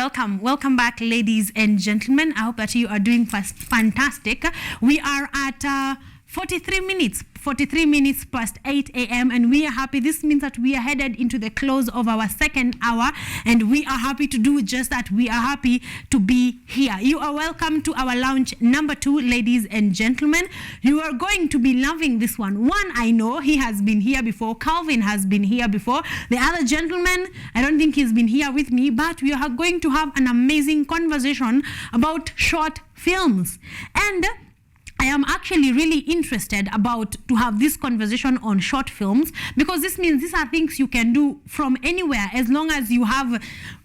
Welcome back, ladies and gentlemen. I hope that you are doing fantastic. We are at 43 minutes past 8 a.m. and we are happy. This means that we are headed into the close of our second hour, and we are happy to do just that. We are happy to be here. You are welcome to our lounge number 2, ladies and gentlemen. You are going to be loving this one. One, I know he has been here before. Calvin has been here before. The other gentleman, I don't think he's been here with me, but we are going to have an amazing conversation about short films. And I am actually really interested to have this conversation on short films, because this means these are things you can do from anywhere as long as you have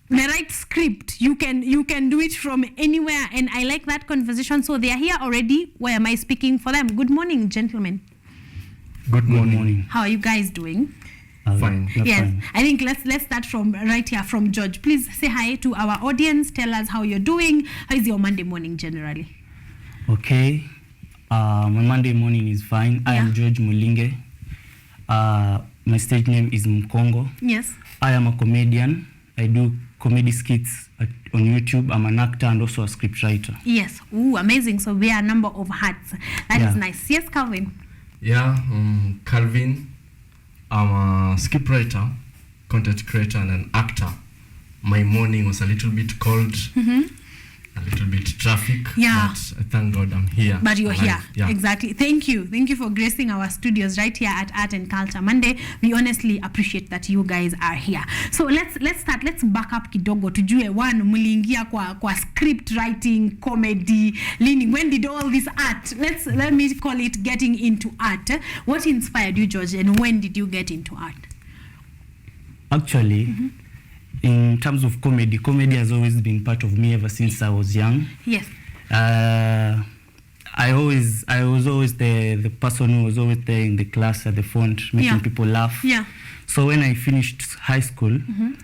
the right script. You can do it from anywhere, and I like that conversation. So they are here already. Why am I speaking for them? Good morning, gentlemen. Good morning. How are you guys doing? Fine. Yes, fine. I think let's start from right here from George. Please say hi to our audience. Tell us how you're doing. How is your Monday morning generally? Okay. My Monday morning is fine. I am George Mulinge. My stage name is Mkongo. Yes. I am a comedian. I do comedy skits on YouTube. I'm an actor and also a scriptwriter. Yes. Ooh, amazing. So we are a number of hats. That is nice. Yes, Calvin. Yeah, Calvin. I'm a scriptwriter, content creator, and an actor. My morning was a little bit cold. A little bit traffic, yeah, but thank God I'm here. But you're here, yeah. Exactly. Thank you for gracing our studios right here at Art and Culture Monday. We honestly appreciate that you guys are here. So let's start. Let's back up kidogo tujue one muliingia kwa script writing, comedy, leaning. When did all this art? Let me call it getting into art. What inspired you, George, and when did you get into art? Actually, in terms of comedy has always been part of me ever since I was young. Yes. I was always the person who was always there in the class at the front, making people laugh. Yeah. So when I finished high school,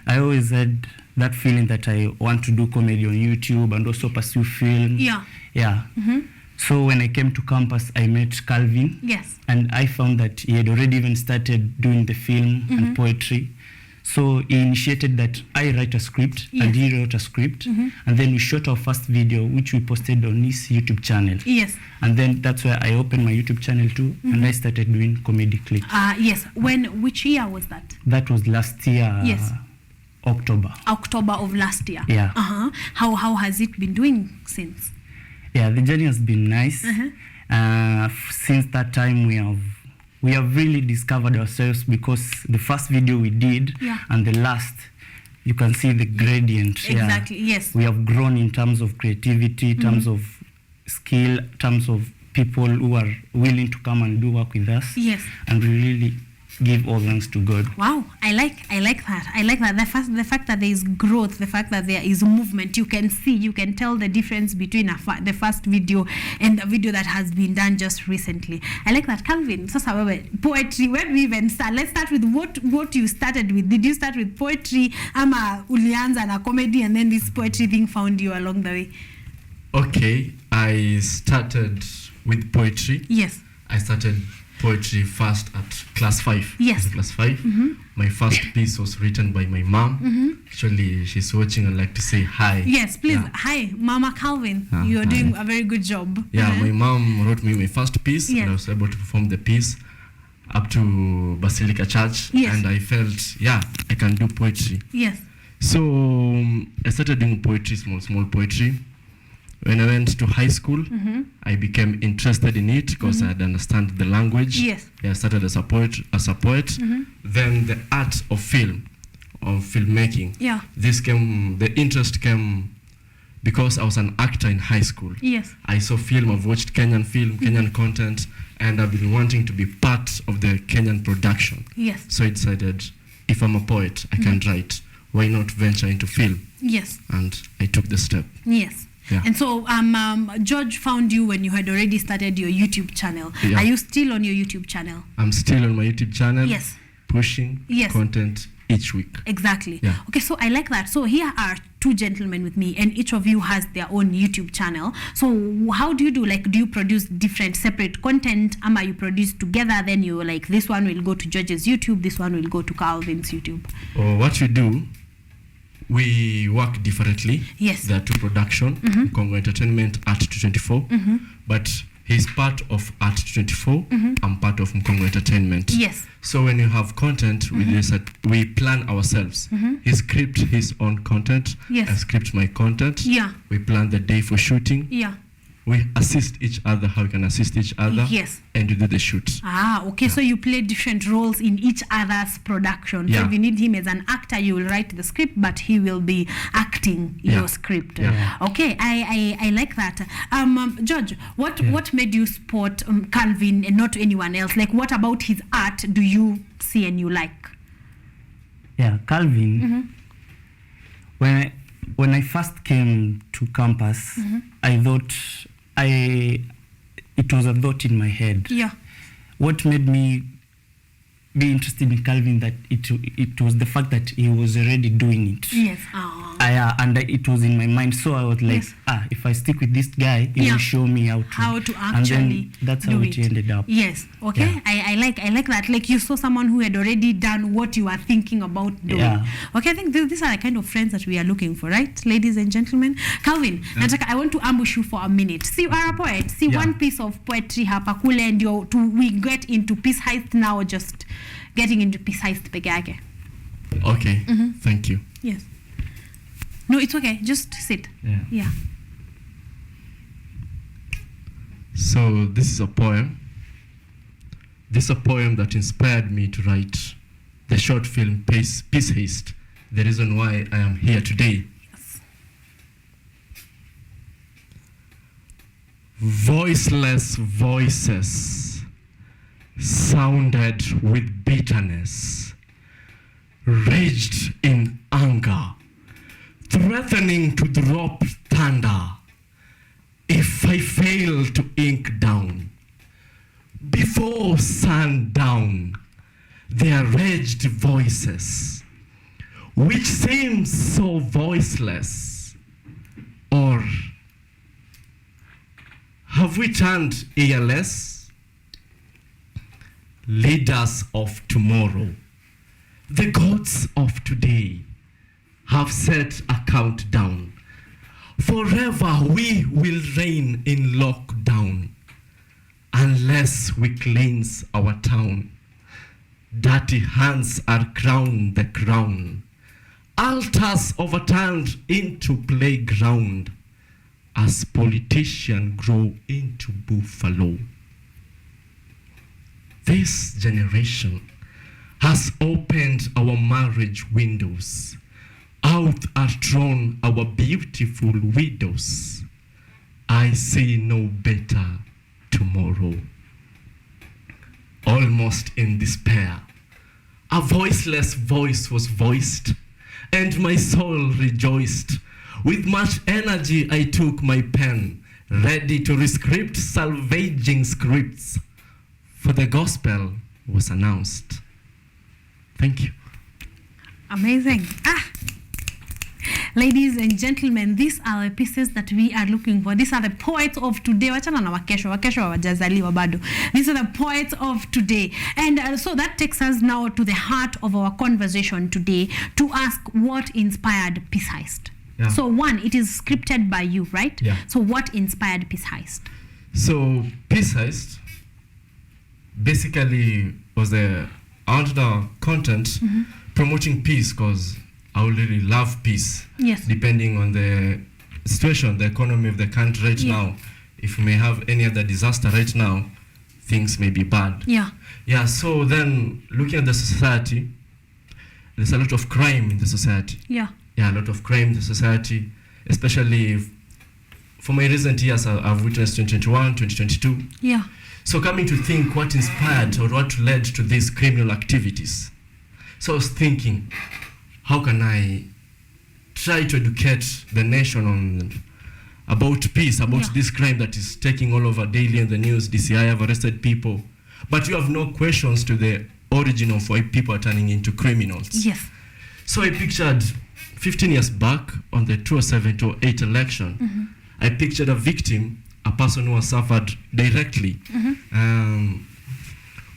I always had that feeling that I want to do comedy on YouTube and also pursue film. Yeah. Yeah. So when I came to campus, I met Calvin. Yes. And I found that he had already even started doing the film and poetry. So he initiated that I write a script, and he wrote a script, and then we shot our first video, which we posted on his YouTube channel. Yes. And then that's where I opened my YouTube channel too, and I started doing comedy clips. Yes. Which year was that? That was last year. Yes. October of last year. Yeah. How has it been doing since? Yeah, the journey has been nice. Since that time, we have really discovered ourselves, because the first video we did and the last, you can see the gradient. Exactly. Yes. We have grown in terms of creativity, in terms of skill, in terms of people who are willing to come and do work with us. Yes. And we really give all thanks to God. Wow, I like that. I like that. The fact that there is growth, the fact that there is movement. You can tell the difference between the first video and the video that has been done just recently. I like that. Calvin, poetry, where do we even start? Let's start with what you started with. Did you start with poetry, ama ulianza na comedy, and then this poetry thing found you along the way? Okay, I started with poetry. Yes. I started poetry first at class 5. Yes. Class 5. My first piece was written by my mom. Actually, she's watching. I'd like to say hi. Yes, please. Yeah. Hi, Mama Calvin. You're doing a very good job. Yeah, my mom wrote me my first piece, and I was able to perform the piece up to Basilica Church. Yes. And I felt, I can do poetry. Yes. So I started doing poetry, small poetry. When I went to high school, I became interested in it because I had understand the language. Yes. I started as a poet. Then the art of filmmaking. Yeah. The interest came because I was an actor in high school. Yes. I saw film, I've watched Kenyan film, Kenyan content, and I've been wanting to be part of the Kenyan production. Yes. So I decided, if I'm a poet, I can write. Why not venture into film? Yes. And I took the step. Yes. Yeah. And so George found you when you had already started your YouTube channel. Yeah. Are you still on your YouTube channel? I'm still on my YouTube channel. Yes. Pushing content each week. Exactly. Yeah. Okay, so I like that. So here are two gentlemen with me, and each of you has their own YouTube channel. So how do you do? Like, do you produce different separate content? Or you produce together? Then you like, this one will go to George's YouTube, this one will go to Calvin's YouTube. What we do, we work differently. Yes. There are two production, Congo Entertainment, Art 224, but he's part of Art 224. I'm part of Congo Entertainment. Yes. So when you have content, we plan ourselves. He script his own content. Yes. I script my content. Yeah. We plan the day for shooting. Yeah. We assist each other, how we can assist each other. Yes. And we do the shoot. Ah, okay. So you play different roles in each other's production. So Yeah. if you need him as an actor, you will write the script, but he will be acting your script. Yeah. Okay, I like that. George, what made you support Calvin and not anyone else? Like, what about his art do you see and you like? Yeah, Calvin. When I first came to campus, I thought it was a thought in my head. Yeah. What made me be interested in Calvin, that it was the fact that he was already doing it. Yes. And it was in my mind, so I was like, if I stick with this guy, he will show me how to actually and then that's do how it ended up. Yes. Okay. Yeah. I like that. Like, you saw someone who had already done what you were thinking about doing. Yeah. Okay, I think these are the kind of friends that we are looking for, right, ladies and gentlemen? Calvin, nataka, I want to ambush you for a minute. See, you are a poet. See, one piece of poetry hapa kule, and we get into Peace Heist now, just getting into Peace Heist peke yake. Okay. Thank you. Yes. No, it's okay. Just sit. Yeah. So this is a poem. This is a poem that inspired me to write the short film Peace Heist, the reason why I am here today. Voiceless voices sounded with bitterness, raged in anger, threatening to drop thunder if I fail to ink down. Before sundown, their raged voices, which seem so voiceless, or have we turned earless? Leaders of tomorrow, the gods of today, have set a countdown. Forever we will reign in lockdown unless we cleanse our town. Dirty hands are crowned the crown. Altars overturned into playground as politicians grow into buffalo. This generation has opened our marriage windows. Out are thrown our beautiful widows. I see no better tomorrow. Almost in despair, a voiceless voice was voiced, and my soul rejoiced. With much energy I took my pen, ready to rescript salvaging scripts, for the gospel was announced. Thank you. Amazing. Ladies and gentlemen, these are the pieces that we are looking for. These are the poets of today. Wachana na wakesho hawajazaliwa bado. These are the poets of today. And so that takes us now to the heart of our conversation today, to ask what inspired Peace Heist. Yeah. So one, it is scripted by you, right? Yeah. So what inspired Peace Heist? So Peace Heist basically was the content promoting peace, because I really love peace. Yes. Depending on the situation, the economy of the country right now, if we may have any other disaster right now, things may be bad. Yeah. Yeah, so then looking at the society, there's a lot of crime in the society. Yeah. Yeah, a lot of crime in the society, especially for my recent years, I've witnessed 2021, 2022. Yeah. So coming to think what inspired or what led to these criminal activities. So I was thinking, how can I try to educate the nation about peace, about this crime that is taking all over daily in the news? DCI have arrested people, but you have no questions to the origin of why people are turning into criminals. Yes. So I pictured 15 years back on the 2007-2008 election, I pictured a victim, a person who has suffered directly.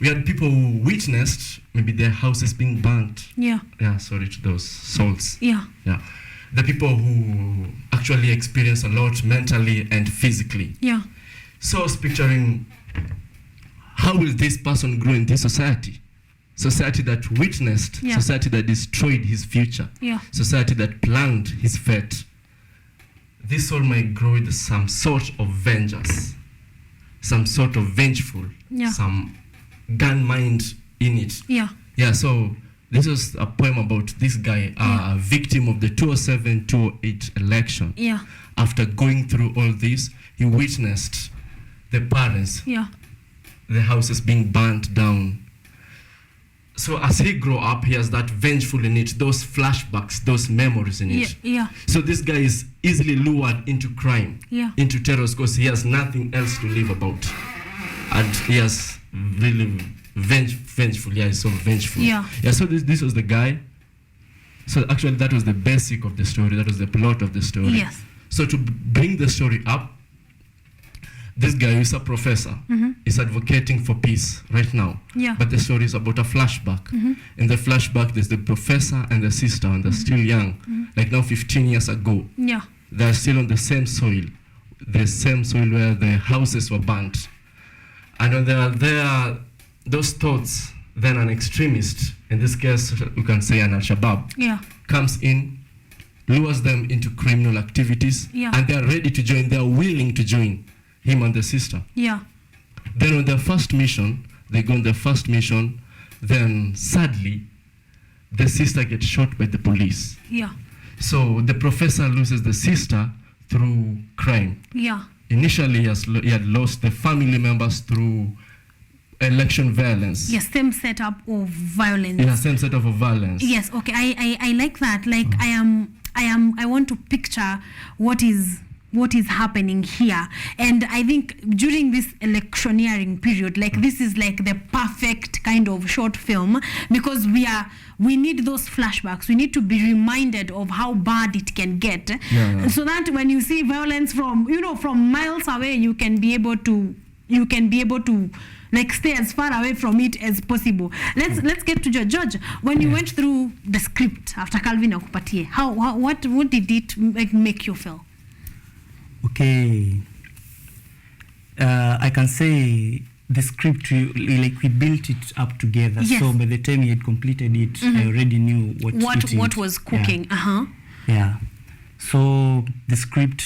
we had people who witnessed maybe their houses being burnt. Yeah. Yeah, sorry to those souls. Yeah. Yeah. The people who actually experience a lot mentally and physically. Yeah. So I was picturing, how will this person grow in this society? Society that witnessed, Yeah. society that destroyed his future, Yeah. society that planned his fate. This soul might grow with some sort of vengeance, some sort of vengeful, Yeah. some gun mind in it. Yeah. Yeah, so this is a poem about this guy, a victim of the 2007-2008 election. Yeah. After going through all this, he witnessed the parents, Yeah. the houses being burnt down. So as he grew up, he has that vengeful in it, those flashbacks, those memories in Yeah. it. Yeah. So this guy is easily lured into crime, Yeah. into terror, because he has nothing else to live about. And he has really vengeful, yeah, he's so vengeful. Yeah. Yeah, so this was the guy. So actually that was the basic of the story, that was the plot of the story. Yes. So to bring the story up, this guy is a professor, is advocating for peace right now. Yeah. But the story is about a flashback. In the flashback, there's the professor and the sister, and they're still young, like now 15 years ago. Yeah. They're still on the same soil where the houses were burnt. And when they are there, those thoughts, then an extremist, in this case, you can say an Al-Shabaab, Yeah. comes in, lures them into criminal activities, Yeah. and they are ready to join, they are willing to join him and the sister. Yeah. Then on their first mission, they go on their first mission, then sadly, the sister gets shot by the police. Yeah. So the professor loses the sister through crime. Yeah. Initially, he had lost the family members through election violence. Yes, same setup of violence. In a same set of violence. Yes, okay. I like that. Like I want to picture what is happening here. And I think during this electioneering period, like this is like the perfect kind of short film, because we need those flashbacks. We need to be reminded of how bad it can get. Yeah. So that when you see violence from miles away, you can be able to like stay as far away from it as possible. Let's get to George. George, when you went through the script after Calvin akupatie, what did it make you feel? Okay, I can say the script, we built it up together. Yes. So by the time he had completed it, I already knew what was cooking. Yeah. Yeah. So the script,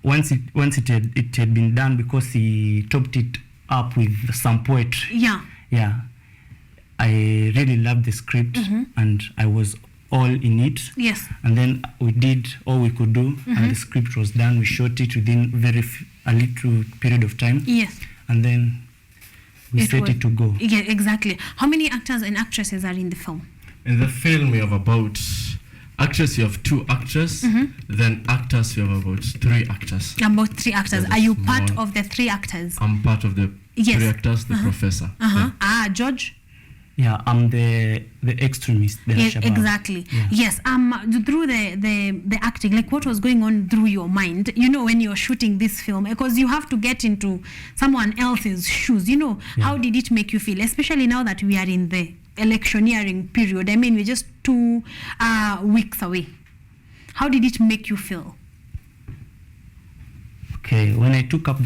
once it had been done, because he topped it up with some poetry. Yeah. Yeah. I really loved the script, and I was all in it. Yes. And then we did all we could do, and the script was done. We shot it within a little period of time. Yes. And then we set it to go. Yeah, exactly. How many actors and actresses are in the film? In the film, we have about actors, you have 2 actors, then actors, you have about 3 actors. About 3 actors. There's Are you small- part of the 3 actors? I'm part of the Yes. 3 actors, the professor. Yeah. George? Yeah, I'm the extremist. The Yes, Al-Shabaab. exactly. Yeah. Yes. Through the acting, like what was going on through your mind, when you're shooting this film, because you have to get into someone else's shoes. How did it make you feel, especially now that we are in the electioneering period? I mean, we're just 2 weeks away. How did it make you feel? Okay, when I took up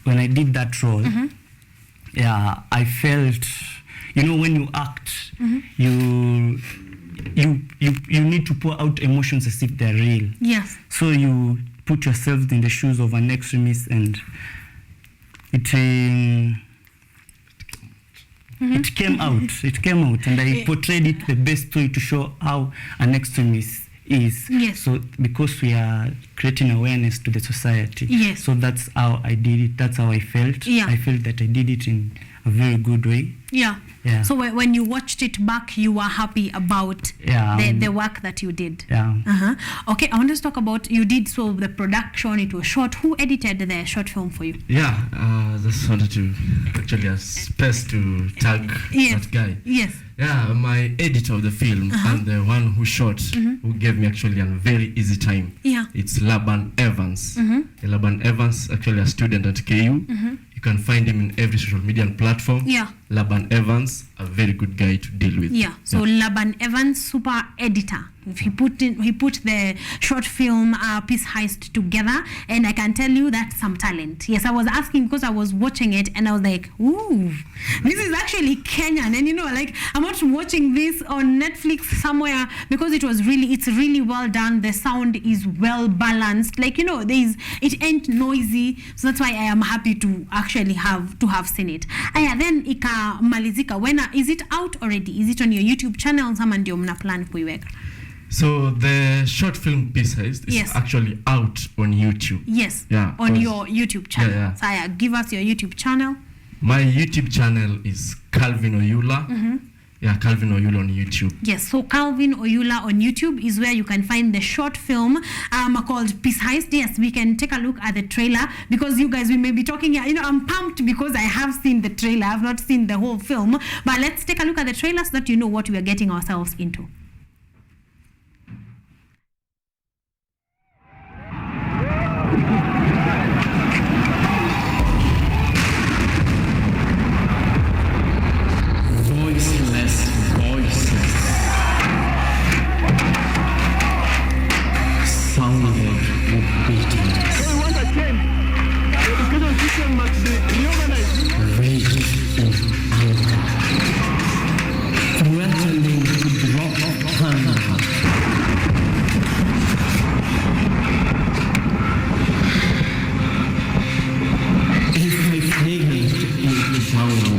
when I did that role, yeah, I felt, when you act, you need to pour out emotions as if they're real. Yes. So you put yourself in the shoes of an extremist, and it came out, and I portrayed it the best way to show how an extremist is. Yes. So because we are creating awareness to the society. Yes. So that's how I did it. That's how I felt. Yeah. I felt that I did it in a very good way. Yeah. Yeah. So when you watched it back, you were happy about the work that you did. Yeah. Okay, I want to talk about, you did the production, it was short. Who edited the short film for you? Yeah, just wanted to actually have space to tag that guy. Yes. Yeah, my editor of the film and the one who shot, who gave me actually a very easy time. Yeah. It's Laban Evans. Laban Evans, actually a student at KU. You can find him in every social media platform. Yeah. Laban Evans, a very good guy to deal with. Yeah. So Laban Evans, super editor. He put the short film Peace Heist together, and I can tell you that's some talent. Yes, I was asking because I was watching it, and I was like, ooh, this is actually Kenyan. And you know, like, I'm not watching this on Netflix somewhere because it's really well done. The sound is well balanced. Like, you know, it ain't noisy. So that's why I am happy to actually have seen it. Then ika malizika. When is it out already? Is it on your YouTube channel? Sama ndio mna plan kuiweka? So the short film Peace Heist is actually out on YouTube. Yes. Yeah. On your YouTube channel. Yeah. So give us your YouTube channel. My YouTube channel is Calvin Oyula. Mm-hmm. Yeah, Calvin Oyula on YouTube. Yes, so Calvin Oyula on YouTube is where you can find the short film called Peace Heist. Yes, we can take a look at the trailer because you guys, we may be talking here. You know, I'm pumped because I have seen the trailer. I've not seen the whole film. But let's take a look at the trailer so that you know what we are getting ourselves into. Voiceless voices sounded with beatings, rage in anger, threatening to drop thunder. If I failed in sound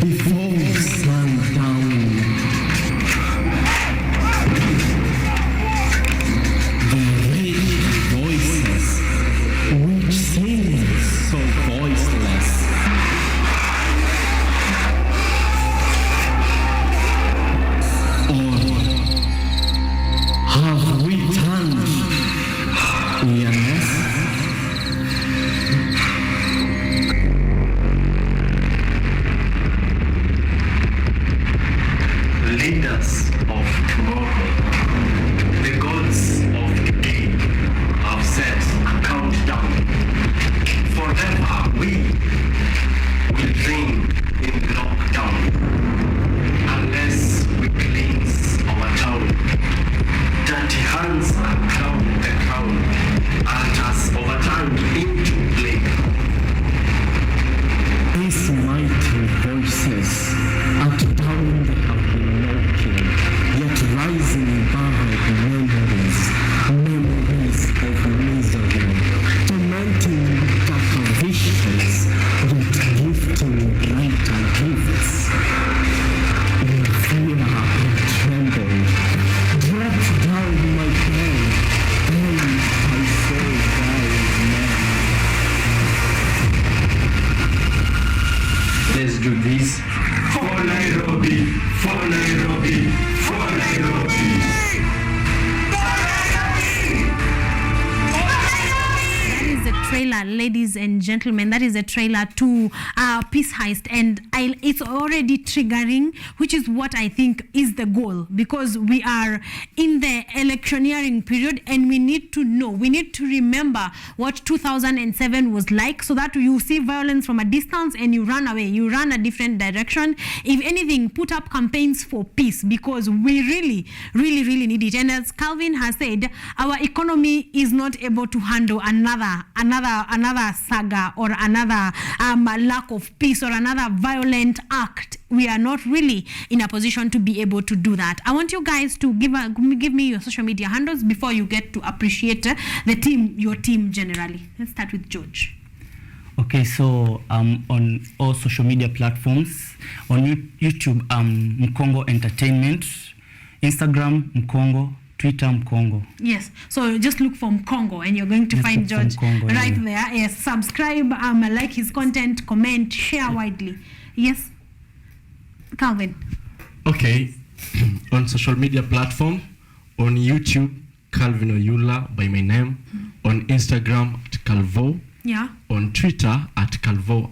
before sundown, the rage voices which sing so voiceless or have we turned earnest? Leaders of tomorrow, the gods of the day have set a countdown. Forever we will reign in lockdown unless we cleanse our town. Dirty hands are crowned the crown, altars overturned into flame. These mighty voices at down they have been knocking, yet rising buried memories of misery, tormenting darker visions, yet gifting brighter gifts. In fear and tremble, dropped down my pen, and I saw dying men. Let's do this. For Nairobi, for Nairobi, for Nairobi. That is the trailer, ladies and gentlemen. That is the trailer to Peace Heist, and it's already triggering, which is what I think is the goal, because we are in the electioneering period, and we need to know, we need to remember what 2007 was like, so that you see violence from a distance and you run away, you run a different direction. If anything, put up campaigns for peace, because we really need it. And as Calvin has said, our economy is not able to handle another saga or another lack of peace or another violent act. We are not really in a position to be able to do that. I want you guys to give me your social media handles before you get to appreciate your team generally. Let's start with George. Okay, so on all social media platforms, on YouTube, Mkongo Entertainment, Instagram Mkongo, Twitter Mkongo. Yes, so just look for Mkongo and you're going to find George Mkongo, right there. Yes, subscribe, like his content, comment, share widely. Yes, Calvin. Okay, on social media platform, on YouTube, Calvin Oyula by my name, on Instagram at Calvo, Yeah. on Twitter at Calvo_,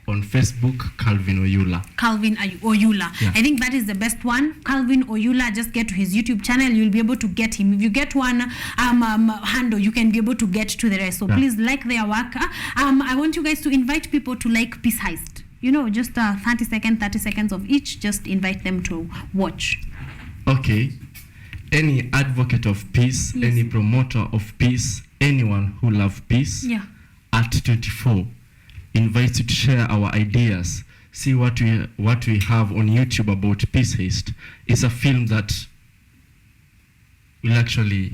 on Facebook, Calvin Oyula. Calvin Oyula. Yeah. I think that is the best one. Calvin Oyula, just get to his YouTube channel. You'll be able to get him. If you get one handle, you can be able to get to the rest. So please like their work. I want you guys to invite people to like Peace Heist. You know, just 30 seconds of each. Just invite them to watch. Okay. Any advocate of peace, Yes. any promoter of peace, anyone who loves peace, Yeah. at 24 invites you to share our ideas. See what we have on YouTube about Peace Heist. It's a film that will actually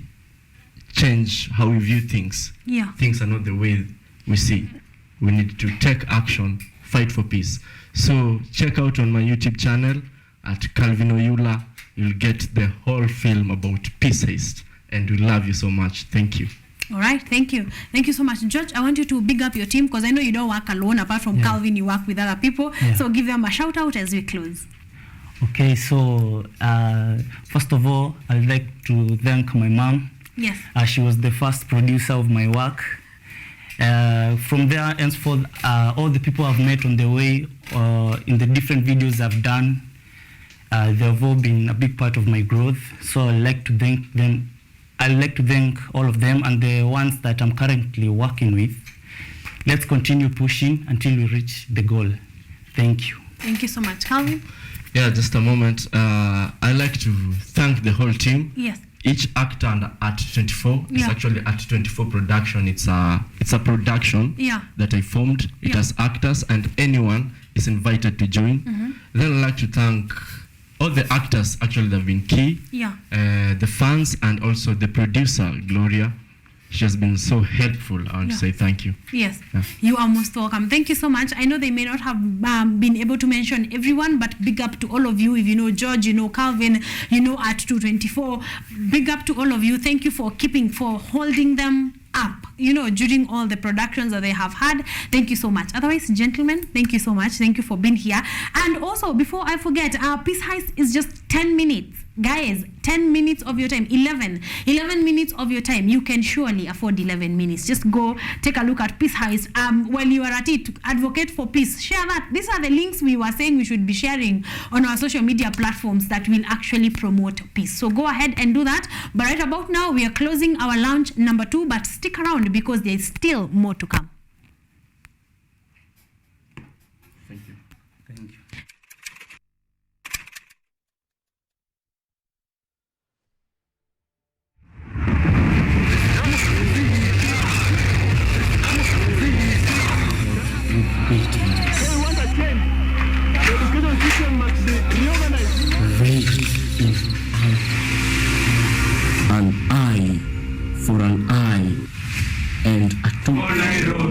change how we view things. Yeah. Things are not the way we see. We need to take action, fight for peace. So check out on my YouTube channel at Calvin Oyula. You'll get the whole film about Peace Heist. And we love you so much. Thank you. All right, thank you. Thank you so much. George, I want you to big up your team because I know you don't work alone. Apart from Calvin, you work with other people. Yeah. So give them a shout out as we close. Okay, so first of all, I'd like to thank my mom. Yes. She was the first producer of my work. From there, henceforth, all the people I've met on the way in the different videos I've done, they've all been a big part of my growth. So I'd like to thank them. I'd like to thank all of them and the ones that I'm currently working with. Let's continue pushing until we reach the goal. Thank you. Thank you so much. Calvin? Yeah, just a moment. I'd like to thank the whole team. Yes. Each actor under Art 24 is actually Art 24 production. It's a production that I formed. It has actors and anyone is invited to join. Then I'd like to thank all the actors actually that have been key. Yeah. The fans and also the producer, Gloria. She has been so helpful. I want to say thank you. Yes, Yeah. you are most welcome. Thank you so much. I know they may not have been able to mention everyone, but big up to all of you. If you know George, you know Calvin, you know at 224. Big up to all of you. Thank you for holding them up, you know, during all the productions that they have had. Thank you so much. Otherwise, gentlemen, thank you so much. Thank you for being here. And also, before I forget, Peace Heist is just 10 minutes. Guys, 10 minutes of your time, 11 minutes of your time. You can surely afford 11 minutes. Just go take a look at Peace Heist. While you are at it, advocate for peace. Share that. These are the links we were saying we should be sharing on our social media platforms that will actually promote peace. So go ahead and do that. But right about now, we are closing our launch number 2, but stick around because there is still more to come. Thank you. Thank you. An eye for an eye and a tooth. For Nairobi.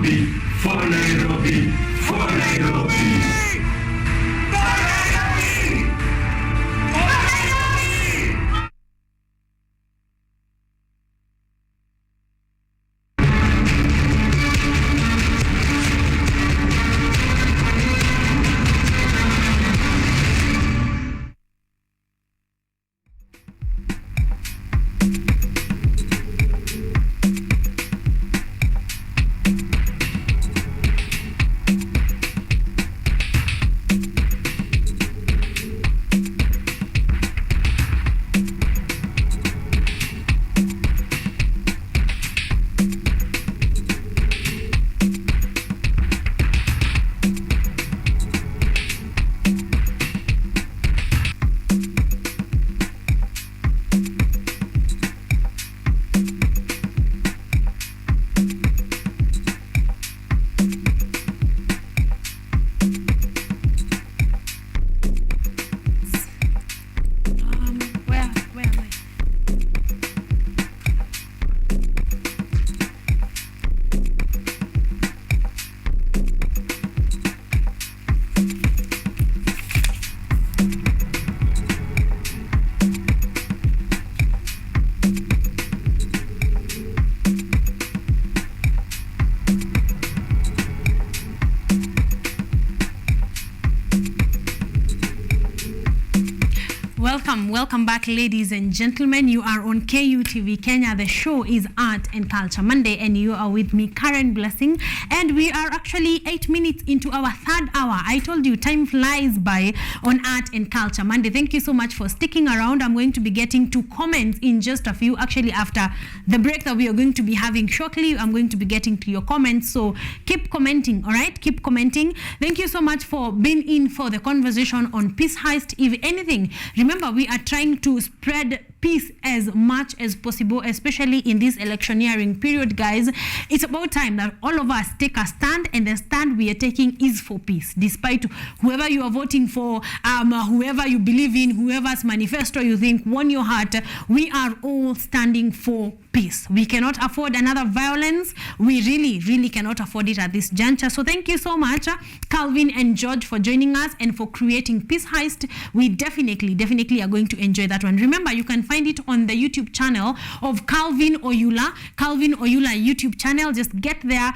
Welcome back, ladies and gentlemen. You are on KUTV Kenya. The show is Art and Culture Monday, and you are with me, Karen Blessing. And we are actually 8 minutes into our third hour. I told you, time flies by on Art and Culture Monday. Thank you so much for sticking around. I'm going to be getting to comments in just a few. Actually, after the break that we are going to be having shortly, I'm going to be getting to your comments. So keep commenting, all right? Keep commenting. Thank you so much for being in for the conversation on Peace Heist. If anything, remember, we are trying to spread peace as much as possible, especially in this electioneering period, guys. It's about time that all of us take a stand, and the stand we are taking is for peace. Despite whoever you are voting for, whoever you believe in, whoever's manifesto you think won your heart, we are all standing for peace. We cannot afford another violence. We really cannot afford it at this juncture. So thank you so much, Calvin and George, for joining us and for creating Peace Heist. We definitely are going to enjoy that one. Remember, you can find it on the YouTube channel of Calvin Oyula YouTube channel. Just get there,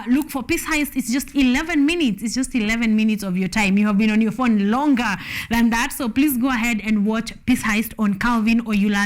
look for Peace Heist. It's just 11 minutes. It's just 11 minutes of your time. You have been on your phone longer than that, so please go ahead and watch Peace Heist on Calvin Oyula's